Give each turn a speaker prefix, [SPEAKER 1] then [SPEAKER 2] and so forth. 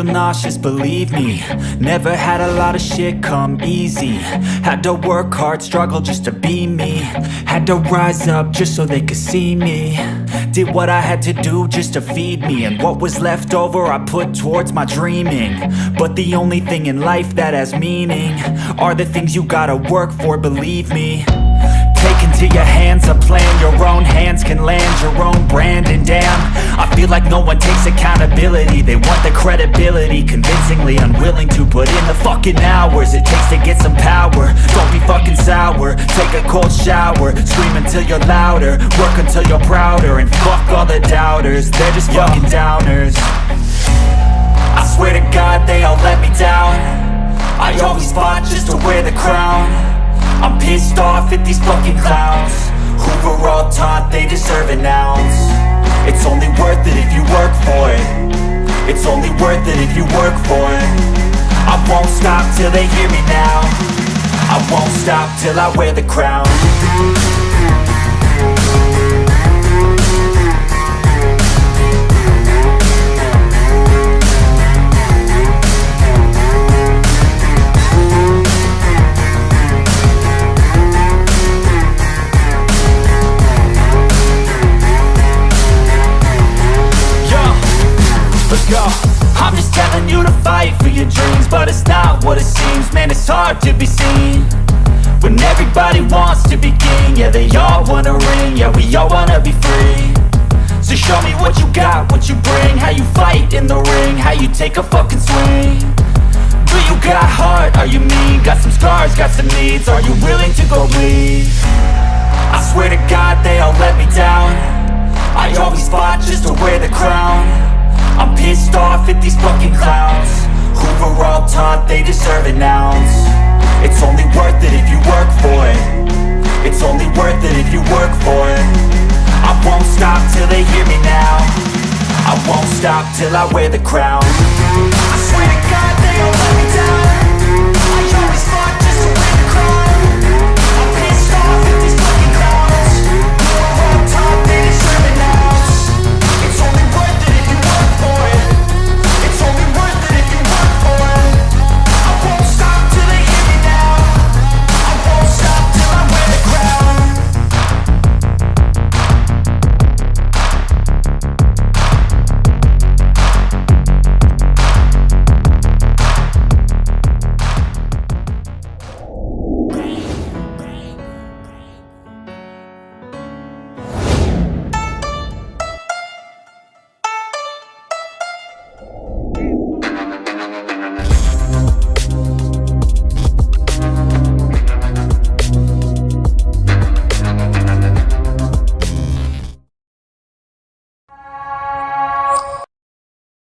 [SPEAKER 1] feel nauseous, believe me. Never had a lot of shit come easy. Had to work hard, struggle just to be me. Had to rise up just so they could see me. Did what I had to do just to feed me, and what was left over I put towards my dreaming. But the only thing in life that has meaning are the things you gotta work for, believe me. Take into your hands a plan, your own hands can land your own brand. And damn, I feel like no one takes accountability. They want the credibility, convincingly unwilling to put in the fucking hours it takes to get some power. Don't be fucking sour, take a cold shower. Scream until you're louder, work until you're prouder. And fuck all the doubters, they're just fucking downers. I swear to God they all let me down. I always fought just to wear the crown. I'm pissed off at these fucking clowns who were all taught they deserve an ounce. It's only worth it if you work for it. It's only worth it if you work for it. I won't stop till they hear me now. I won't stop till I wear the crown. I'm just telling you to fight for your dreams, but it's not what it seems. Man, it's hard to be seen when everybody wants to be king. Yeah, they all wanna ring, yeah, we all wanna be free. So show me what you got, what you bring, how you fight in the ring, how you take a fucking swing. Do you got heart, are you mean? Got some scars, got some needs, are you willing to go bleed? I swear to God they all let me down. I always fought just to wear the crown. I'm pissed off at these fucking clowns who were all taught they deserve an ounce. It's only worth it if you work for it. It's only worth it if you work for it. I won't stop till they hear me now. I won't stop till I wear the crown. I swear to God they all let me down.